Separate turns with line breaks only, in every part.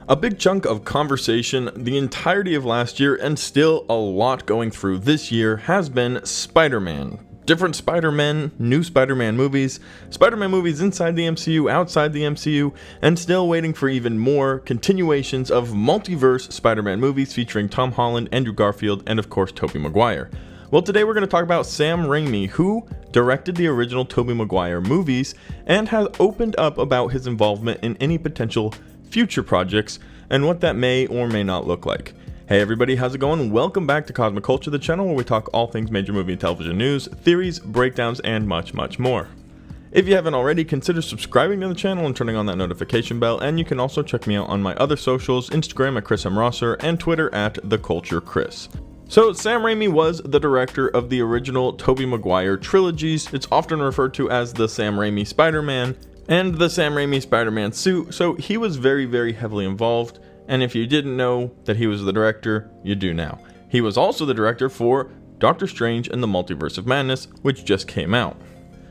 A big chunk of conversation the entirety of last year and still a lot going through this year has been Spider-Man. Different Spider-Men, new Spider-Man movies inside the MCU, outside the MCU, and still waiting for even more continuations of Multiverse Spider-Man movies featuring Tom Holland, Andrew Garfield, and of course Tobey Maguire. Well, today we're going to talk about Sam Raimi, who directed the original Tobey Maguire movies and has opened up about his involvement in any potential future projects and what that may or may not look like. Hey everybody, how's it going? Welcome back to Cosmic Culture, the channel where we talk all things major movie and television news, theories, breakdowns, and much, much more. If you haven't already, consider subscribing to the channel and turning on that notification bell, and you can also check me out on my other socials, Instagram at Chris M. Rosser and Twitter at TheCultureChris. So, Sam Raimi was the director of the original Tobey Maguire trilogies. It's often referred to as the Sam Raimi Spider-Man and the Sam Raimi Spider-Man suit, so he was very, very heavily involved, and if you didn't know that he was the director, you do now. He was also the director for Doctor Strange and the Multiverse of Madness, which just came out.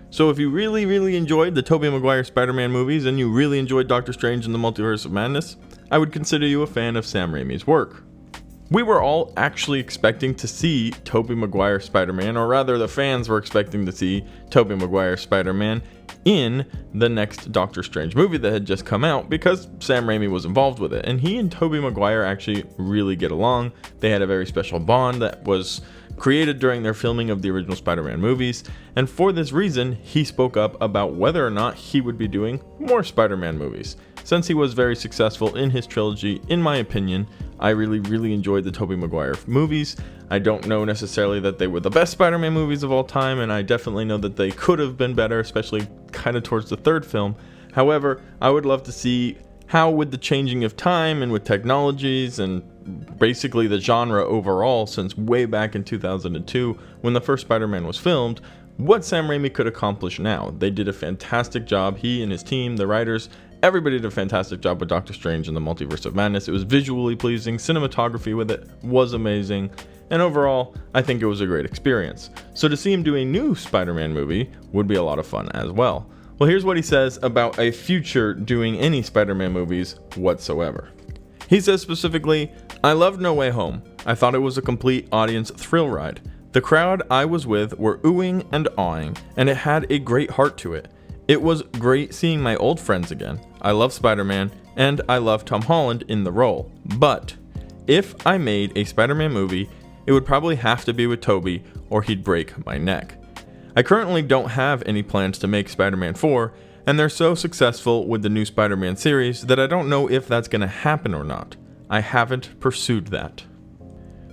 So if you really, really enjoyed the Tobey Maguire Spider-Man movies and you really enjoyed Doctor Strange and the Multiverse of Madness, I would consider you a fan of Sam Raimi's work. We were all actually expecting to see Tobey Maguire Spider-Man, or rather the fans were expecting to see Tobey Maguire Spider-Man in the next Doctor Strange movie that had just come out because Sam Raimi was involved with it. And he and Tobey Maguire actually really get along. They had a very special bond that was created during their filming of the original Spider-Man movies. And for this reason, he spoke up about whether or not he would be doing more Spider-Man movies. Since he was very successful in his trilogy, in my opinion, I really enjoyed the Tobey Maguire movies. I don't know necessarily that they were the best Spider-Man movies of all time, and I definitely know that they could have been better, especially kind of towards the third film. However, I would love to see how, with the changing of time and with technologies and basically the genre overall since way back in 2002 when the first Spider-Man was filmed, what Sam Raimi could accomplish now. They did a fantastic job. He and his team, the writers, everybody did a fantastic job with Doctor Strange and the Multiverse of Madness. It was visually pleasing, cinematography with it was amazing, and overall, I think it was a great experience. So to see him do a new Spider-Man movie would be a lot of fun as well. Well, here's what he says about a future doing any Spider-Man movies whatsoever. He says specifically, "I loved No Way Home. I thought it was a complete audience thrill ride. The crowd I was with were oohing and awing, and it had a great heart to it. It was great seeing my old friends again. I love Spider-Man, and I love Tom Holland in the role. But if I made a Spider-Man movie, it would probably have to be with Tobey, or he'd break my neck. I currently don't have any plans to make Spider-Man 4, and they're so successful with the new Spider-Man series that I don't know if that's going to happen or not. I haven't pursued that."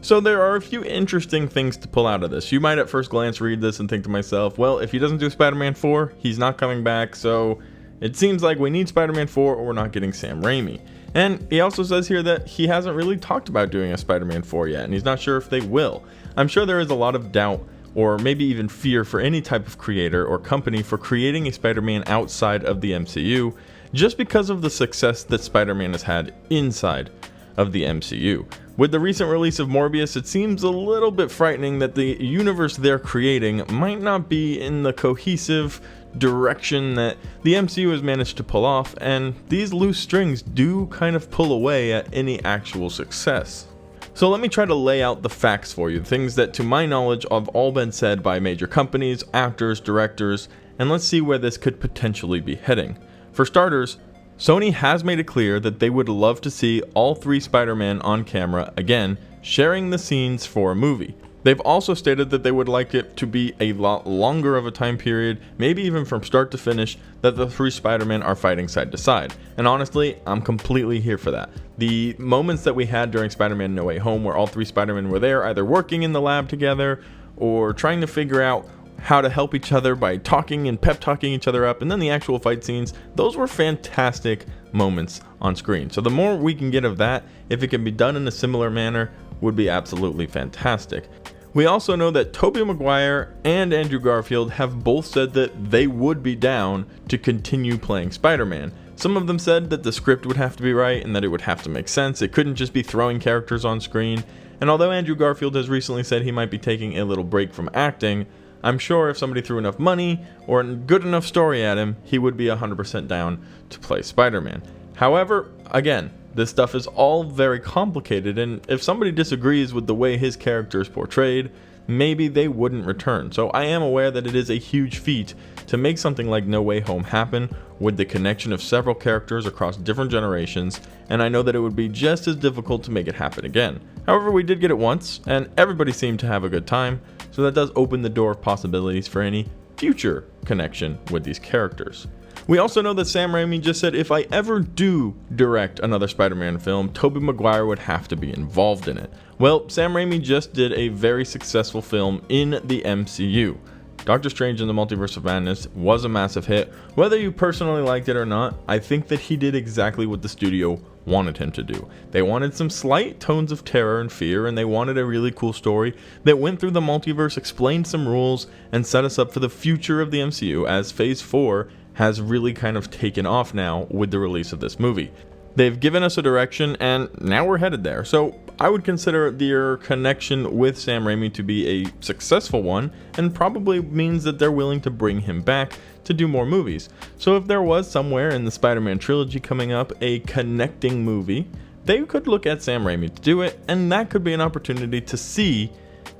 So there are a few interesting things to pull out of this. You might at first glance read this and think to myself, well, if he doesn't do Spider-Man 4, he's not coming back, so it seems like we need Spider-Man 4 or we're not getting Sam Raimi. And he also says here that he hasn't really talked about doing a Spider-Man 4 yet, and he's not sure if they will. I'm sure there is a lot of doubt or maybe even fear for any type of creator or company for creating a Spider-Man outside of the MCU, just because of the success that Spider-Man has had inside of the MCU. With the recent release of Morbius, it seems a little bit frightening that the universe they're creating might not be in the cohesive direction that the MCU has managed to pull off, and these loose strings do kind of pull away at any actual success. So let me try to lay out the facts for you, things that to my knowledge have all been said by major companies, actors, directors, and let's see where this could potentially be heading. For starters, Sony has made it clear that they would love to see all three Spider-Man on camera again, sharing the scenes for a movie. They've also stated that they would like it to be a lot longer of a time period, maybe even from start to finish, that the three Spider-Men are fighting side to side. And honestly, I'm completely here for that. The moments that we had during Spider-Man No Way Home where all three Spider-Men were there, either working in the lab together or trying to figure out how to help each other by talking and pep talking each other up, and then the actual fight scenes, those were fantastic moments on screen. So the more we can get of that, if it can be done in a similar manner, would be absolutely fantastic. We also know that Tobey Maguire and Andrew Garfield have both said that they would be down to continue playing Spider-Man. Some of them said that the script would have to be right and that it would have to make sense. It couldn't just be throwing characters on screen. And although Andrew Garfield has recently said he might be taking a little break from acting, I'm sure if somebody threw enough money or a good enough story at him, he would be 100% down to play Spider-Man. However, again, This stuff is all very complicated, and if somebody disagrees with the way his character is portrayed, maybe they wouldn't return. So I am aware that it is a huge feat to make something like No Way Home happen with the connection of several characters across different generations, and I know that it would be just as difficult to make it happen again. However, we did get it once, and everybody seemed to have a good time, so that does open the door of possibilities for any future connection with these characters. We also know that Sam Raimi just said if I ever do direct another Spider-Man film, Tobey Maguire would have to be involved in it. Well, Sam Raimi just did a very successful film in the MCU. Doctor Strange in the Multiverse of Madness was a massive hit. Whether you personally liked it or not, I think that he did exactly what the studio wanted him to do. They wanted some slight tones of terror and fear, and they wanted a really cool story that went through the multiverse, explained some rules, and set us up for the future of the MCU as Phase 4 has really kind of taken off now with the release of this movie. They've given us a direction, and now we're headed there. So I would consider their connection with Sam Raimi to be a successful one, and probably means that they're willing to bring him back to do more movies. So if there was somewhere in the Spider-Man trilogy coming up a connecting movie, they could look at Sam Raimi to do it, and that could be an opportunity to see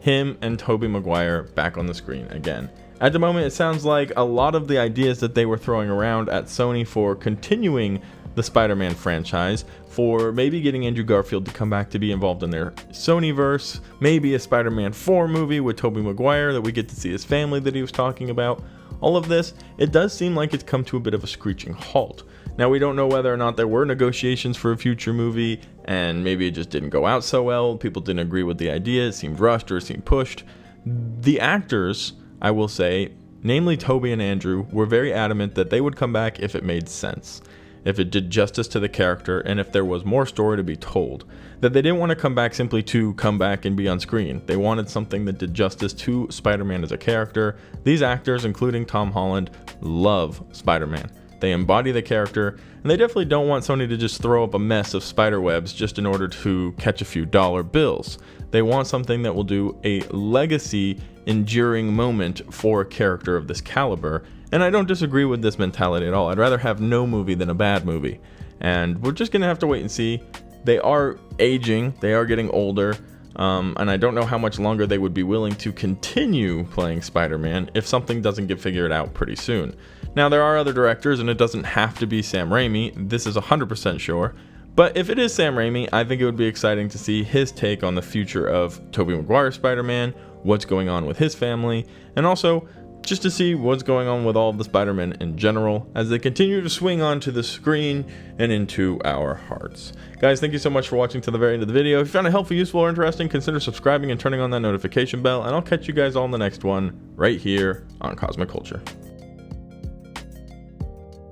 him and Tobey Maguire back on the screen again. At the moment, it sounds like a lot of the ideas that they were throwing around at Sony for continuing the Spider-Man franchise, for maybe getting Andrew Garfield to come back to be involved in their Sonyverse, maybe a Spider-Man 4 movie with Tobey Maguire that we get to see his family that he was talking about. All of this, it does seem like it's come to a bit of a screeching halt. Now, we don't know whether or not there were negotiations for a future movie, and maybe it just didn't go out so well, people didn't agree with the idea, it seemed rushed or it seemed pushed. The actors, I will say, namely Tobey and Andrew, were very adamant that they would come back if it made sense, if it did justice to the character, and if there was more story to be told. That they didn't want to come back simply to come back and be on screen. They wanted something that did justice to Spider-Man as a character. These actors, including Tom Holland, love Spider-Man. They embody the character, and they definitely don't want Sony to just throw up a mess of spiderwebs just in order to catch a few dollar bills. They want something that will do a legacy enduring moment for a character of this caliber, and I don't disagree with this mentality at all. I'd rather have no movie than a bad movie, and we're just gonna have to wait and see. They are aging, they are getting older, and I don't know how much longer they would be willing to continue playing Spider-Man if something doesn't get figured out pretty soon. Now, there are other directors, and it doesn't have to be Sam Raimi, this is 100% sure. But if it is Sam Raimi, I think it would be exciting to see his take on the future of Tobey Maguire's Spider-Man, what's going on with his family, and also just to see what's going on with all of the Spider-Men in general as they continue to swing onto the screen and into our hearts. Guys, thank you so much for watching to the very end of the video. If you found it helpful, useful, or interesting, consider subscribing and turning on that notification bell, and I'll catch you guys all in the next one right here on Cosmic Culture.